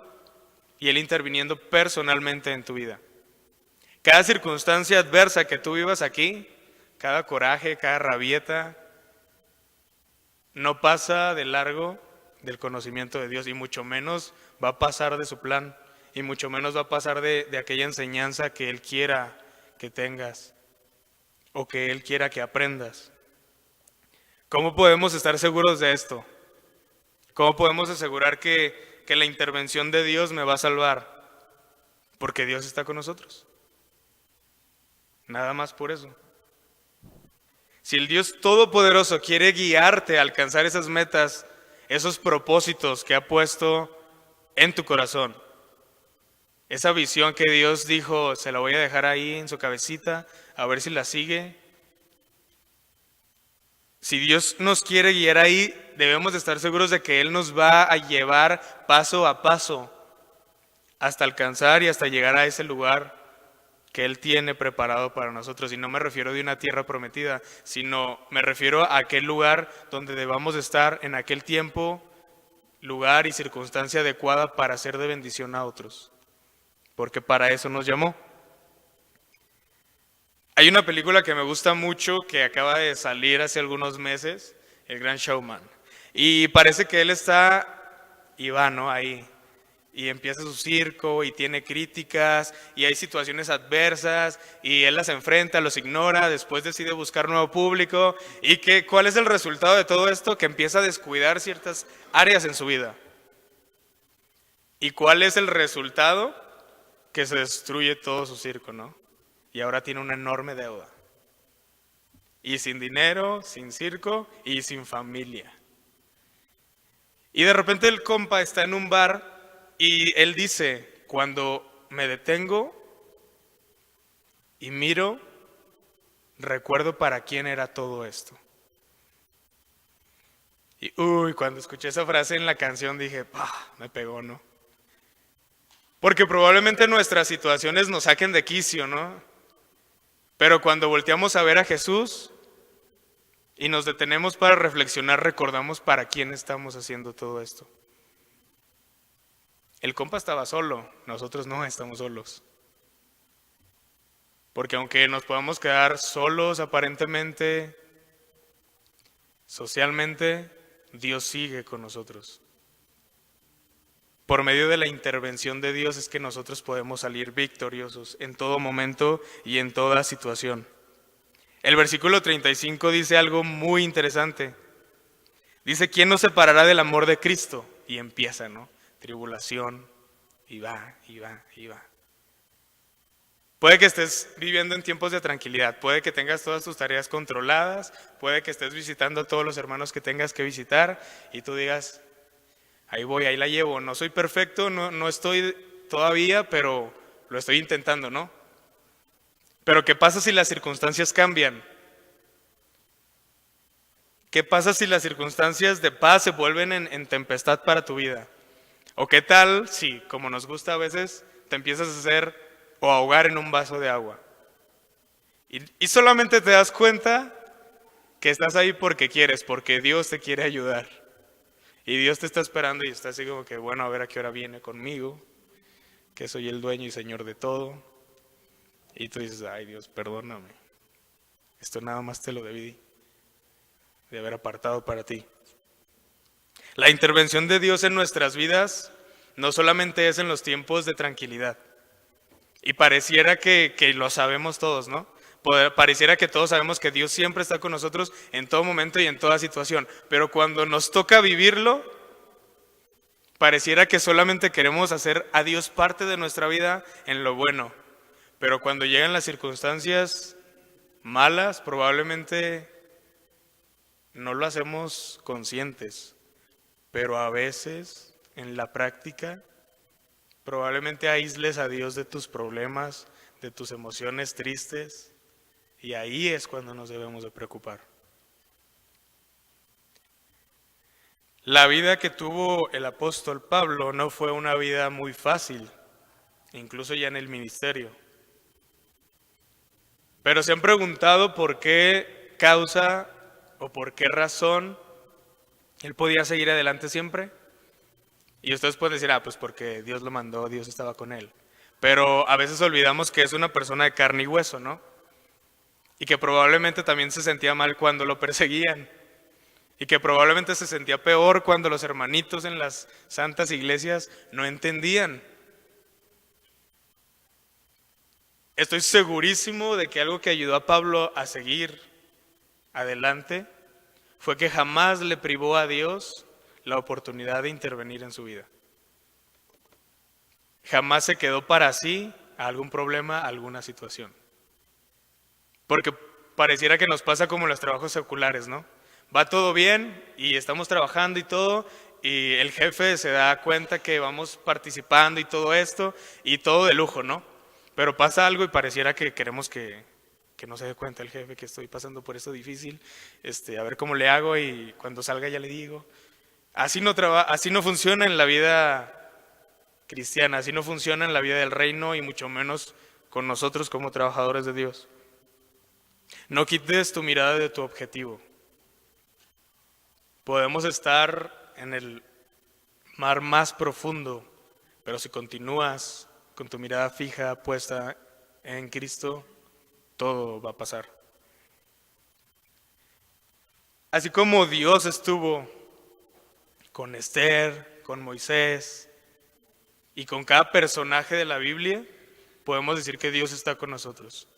y Él interviniendo personalmente en tu vida. Cada circunstancia adversa que tú vivas aquí, cada coraje, cada rabieta, no pasa de largo del conocimiento de Dios y mucho menos va a pasar de su plan y mucho menos va a pasar de aquella enseñanza que Él quiera que tengas o que Él quiera que aprendas. ¿Cómo podemos estar seguros de esto? ¿Cómo podemos asegurar que la intervención de Dios me va a salvar? Porque Dios está con nosotros. Nada más por eso. Si el Dios Todopoderoso quiere guiarte a alcanzar esas metas, esos propósitos que ha puesto en tu corazón, esa visión que Dios dijo, se la voy a dejar ahí en su cabecita, a ver si la sigue. Si Dios nos quiere guiar ahí, debemos estar seguros de que Él nos va a llevar paso a paso hasta alcanzar y hasta llegar a ese lugar que Él tiene preparado para nosotros. Y no me refiero de una tierra prometida, sino me refiero a aquel lugar donde debamos estar en aquel tiempo, lugar y circunstancia adecuada para ser de bendición a otros. Porque para eso nos llamó. Hay una película que me gusta mucho que acaba de salir hace algunos meses, El Gran Showman. Y parece que él va, ¿no? Ahí. Y empieza su circo y tiene críticas y hay situaciones adversas y él las enfrenta, los ignora, después decide buscar nuevo público. ¿Y cuál es el resultado de todo esto? Que empieza a descuidar ciertas áreas en su vida. ¿Y cuál es el resultado? Que se destruye todo su circo, ¿no? Y ahora tiene una enorme deuda. Y sin dinero, sin circo y sin familia. Y de repente el compa está en un bar y él dice, cuando me detengo y miro, recuerdo para quién era todo esto. Y cuando escuché esa frase en la canción dije, me pegó, ¿no? Porque probablemente nuestras situaciones nos saquen de quicio, ¿no? Pero cuando volteamos a ver a Jesús, y nos detenemos para reflexionar, recordamos para quién estamos haciendo todo esto. El compa estaba solo, nosotros no estamos solos. Porque aunque nos podamos quedar solos aparentemente, socialmente, Dios sigue con nosotros. Por medio de la intervención de Dios es que nosotros podemos salir victoriosos en todo momento y en toda situación. El versículo 35 dice algo muy interesante. Dice, ¿quién nos separará del amor de Cristo? Y empieza, ¿no? Tribulación, y va, y va, y va. Puede que estés viviendo en tiempos de tranquilidad, puede que tengas todas tus tareas controladas, puede que estés visitando a todos los hermanos que tengas que visitar y tú digas, ahí voy, ahí la llevo, no soy perfecto, no estoy todavía, pero lo estoy intentando, ¿no? Pero ¿qué pasa si las circunstancias cambian? ¿Qué pasa si las circunstancias de paz se vuelven en tempestad para tu vida? ¿O qué tal si, como nos gusta a veces, te empiezas a hacer o a ahogar en un vaso de agua? Y solamente te das cuenta que estás ahí porque quieres, porque Dios te quiere ayudar. Y Dios te está esperando y está así como que, bueno, a ver a qué hora viene conmigo, que soy el dueño y señor de todo. Y tú dices, ay Dios, perdóname, esto nada más te lo debí de haber apartado para ti. La intervención de Dios en nuestras vidas no solamente es en los tiempos de tranquilidad. Y pareciera que lo sabemos todos, ¿no? Pareciera que todos sabemos que Dios siempre está con nosotros en todo momento y en toda situación. Pero cuando nos toca vivirlo, pareciera que solamente queremos hacer a Dios parte de nuestra vida en lo bueno. Pero cuando llegan las circunstancias malas, probablemente no lo hacemos conscientes. Pero a veces, en la práctica, probablemente aísles a Dios de tus problemas, de tus emociones tristes, y ahí es cuando nos debemos de preocupar. La vida que tuvo el apóstol Pablo no fue una vida muy fácil, incluso ya en el ministerio. Pero se han preguntado por qué causa o por qué razón él podía seguir adelante siempre. Y ustedes pueden decir, pues porque Dios lo mandó, Dios estaba con él. Pero a veces olvidamos que es una persona de carne y hueso, ¿no? Y que probablemente también se sentía mal cuando lo perseguían. Y que probablemente se sentía peor cuando los hermanitos en las santas iglesias no entendían. Estoy segurísimo de que algo que ayudó a Pablo a seguir adelante fue que jamás le privó a Dios la oportunidad de intervenir en su vida. Jamás se quedó para sí a algún problema, a alguna situación. Porque pareciera que nos pasa como en los trabajos seculares, ¿no? Va todo bien y estamos trabajando y todo, y el jefe se da cuenta que vamos participando y todo esto, y todo de lujo, ¿no? Pero pasa algo y pareciera que queremos que no se dé cuenta el jefe que estoy pasando por esto difícil, a ver cómo le hago y cuando salga ya le digo. Así no funciona en la vida cristiana, así no funciona en la vida del reino y mucho menos con nosotros como trabajadores de Dios. No quites tu mirada de tu objetivo. Podemos estar en el mar más profundo, pero si continúas con tu mirada fija, puesta en Cristo, todo va a pasar. Así como Dios estuvo con Esther, con Moisés y con cada personaje de la Biblia, podemos decir que Dios está con nosotros.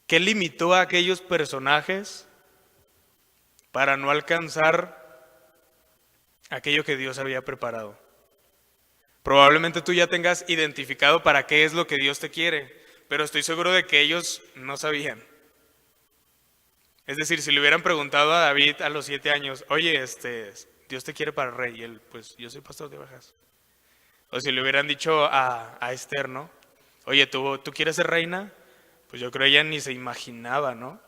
¿Qué limitó a aquellos personajes para no alcanzar aquello que Dios había preparado? Probablemente tú ya tengas identificado para qué es lo que Dios te quiere, pero estoy seguro de que ellos no sabían. Es decir, si le hubieran preguntado a David a los 7 años, oye, Dios te quiere para rey, y él, pues yo soy pastor de ovejas. O si le hubieran dicho a Esther, ¿no? Oye, ¿tú quieres ser reina? Pues yo creo que ella ni se imaginaba, ¿no?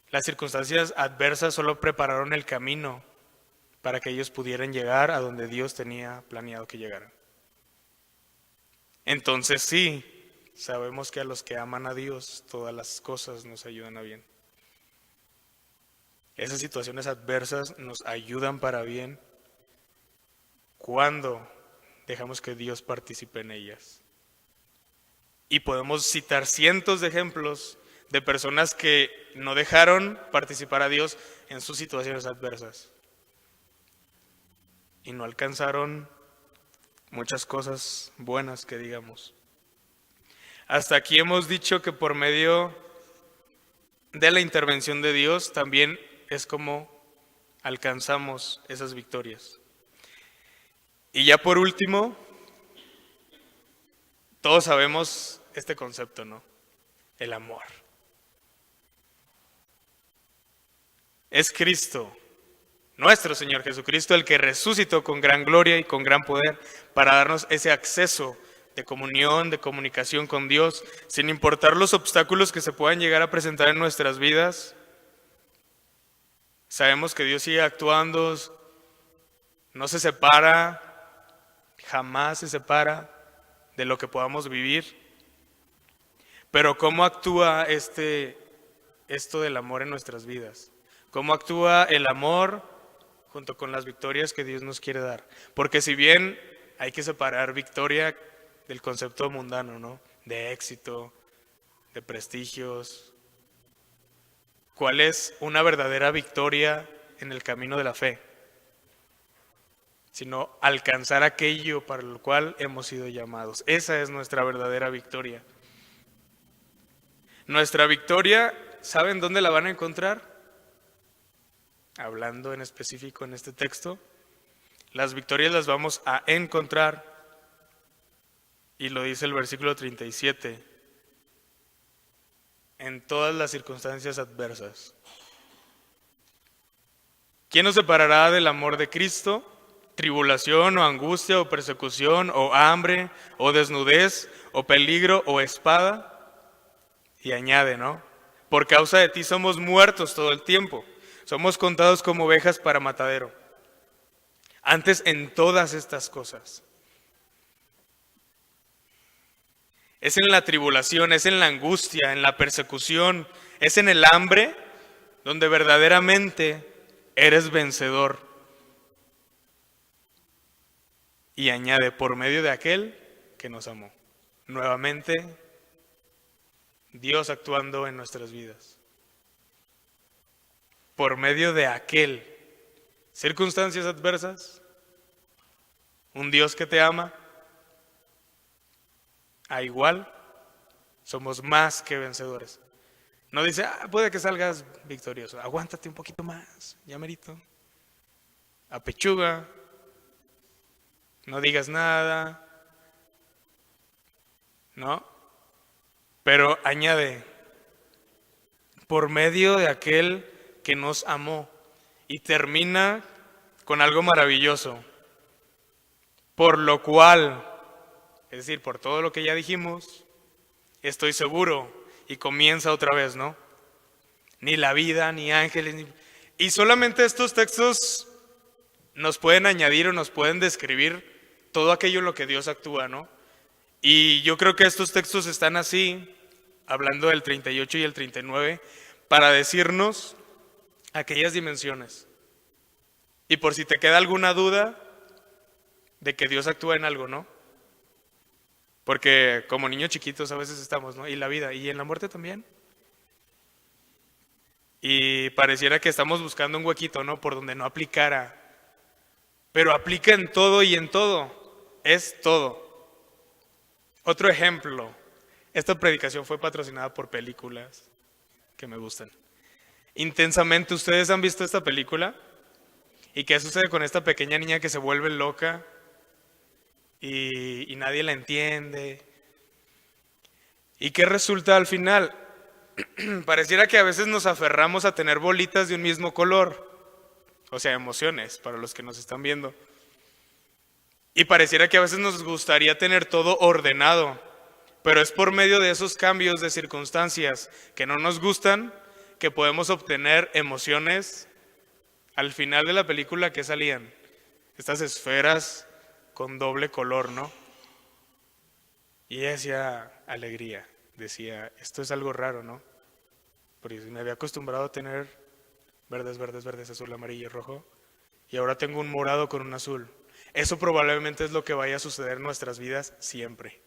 Las circunstancias adversas solo prepararon el camino para que ellos pudieran llegar a donde Dios tenía planeado que llegaran. Entonces sí, sabemos que a los que aman a Dios todas las cosas nos ayudan a bien. Esas situaciones adversas nos ayudan para bien cuando dejamos que Dios participe en ellas. Y podemos citar cientos de ejemplos de personas que no dejaron participar a Dios en sus situaciones adversas y no alcanzaron muchas cosas buenas que digamos. Hasta aquí hemos dicho que por medio de la intervención de Dios también es como alcanzamos esas victorias. Y ya por último, todos sabemos este concepto, ¿no? El amor. Es Cristo, nuestro Señor Jesucristo, el que resucitó con gran gloria y con gran poder para darnos ese acceso de comunión, de comunicación con Dios, sin importar los obstáculos que se puedan llegar a presentar en nuestras vidas. Sabemos que Dios sigue actuando, no se separa, jamás se separa de lo que podamos vivir. Pero ¿cómo actúa esto del amor en nuestras vidas? ¿Cómo actúa el amor junto con las victorias que Dios nos quiere dar? Porque si bien hay que separar victoria del concepto mundano, ¿no? De éxito, de prestigios. ¿Cuál es una verdadera victoria en el camino de la fe? Sino alcanzar aquello para lo cual hemos sido llamados. Esa es nuestra verdadera victoria. Nuestra victoria, ¿saben dónde la van a encontrar? Hablando en específico en este texto, las victorias las vamos a encontrar, y lo dice el versículo 37, en todas las circunstancias adversas. ¿Quién nos separará del amor de Cristo? ¿Tribulación o angustia o persecución o hambre o desnudez o peligro o espada? Y añade, ¿no? Por causa de ti somos muertos todo el tiempo. Somos contados como ovejas para matadero. Antes en todas estas cosas. Es en la tribulación, es en la angustia, en la persecución, es en el hambre donde verdaderamente eres vencedor. Y añade, por medio de aquel que nos amó. Nuevamente, Dios actuando en nuestras vidas. Por medio de aquel, circunstancias adversas, un Dios que te ama, a igual somos más que vencedores. No dice, puede que salgas victorioso, aguántate un poquito más, ya merito. Apechuga, no digas nada, ¿no? Pero añade, por medio de aquel que nos amó, y termina con algo maravilloso, por lo cual, es decir, por todo lo que ya dijimos, estoy seguro, y comienza otra vez, ¿no? Ni la vida, ni ángeles, y solamente estos textos nos pueden añadir o nos pueden describir todo aquello en lo que Dios actúa, ¿no? Y yo creo que estos textos están así, hablando del 38 y el 39, para decirnos aquellas dimensiones. Y por si te queda alguna duda de que Dios actúa en algo, ¿no? Porque como niños chiquitos a veces estamos, ¿no? Y la vida, y en la muerte también. Y pareciera que estamos buscando un huequito, ¿no? Por donde no aplicara. Pero aplica en todo y en todo. Es todo. Otro ejemplo. Esta predicación fue patrocinada por películas que me gustan. Intensamente, ¿ustedes han visto esta película? ¿Y qué sucede con esta pequeña niña que se vuelve loca y nadie la entiende? ¿Y qué resulta al final? Pareciera que a veces nos aferramos a tener bolitas de un mismo color, o sea, emociones, para los que nos están viendo. Y pareciera que a veces nos gustaría tener todo ordenado, pero es por medio de esos cambios de circunstancias que no nos gustan que podemos obtener emociones al final de la película que salían. Estas esferas con doble color, ¿no? Y ella decía alegría, decía, esto es algo raro, ¿no? Porque me había acostumbrado a tener verdes, verdes, verdes, azul, amarillo, rojo, y ahora tengo un morado con un azul. Eso probablemente es lo que vaya a suceder en nuestras vidas siempre.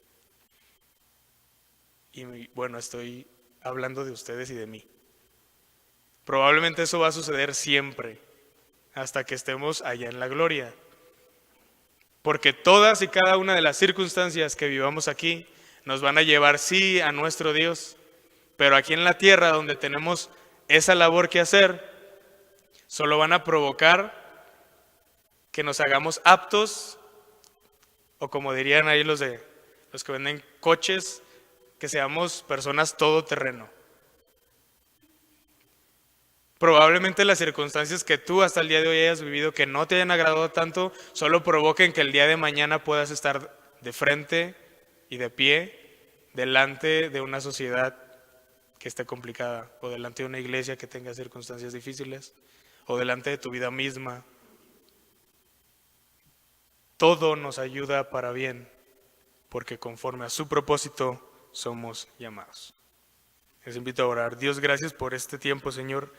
Y bueno, estoy hablando de ustedes y de mí. Probablemente eso va a suceder siempre, hasta que estemos allá en la gloria. Porque todas y cada una de las circunstancias que vivamos aquí nos van a llevar, sí, a nuestro Dios, pero aquí en la tierra, donde tenemos esa labor que hacer, solo van a provocar que nos hagamos aptos, o como dirían ahí los que venden coches, que seamos personas todoterreno. Probablemente las circunstancias que tú hasta el día de hoy hayas vivido que no te hayan agradado tanto, solo provoquen que el día de mañana puedas estar de frente y de pie delante de una sociedad que esté complicada, o delante de una iglesia que tenga circunstancias difíciles, o delante de tu vida misma. Todo nos ayuda para bien, porque conforme a su propósito somos llamados. Les invito a orar. Dios, gracias por este tiempo, Señor.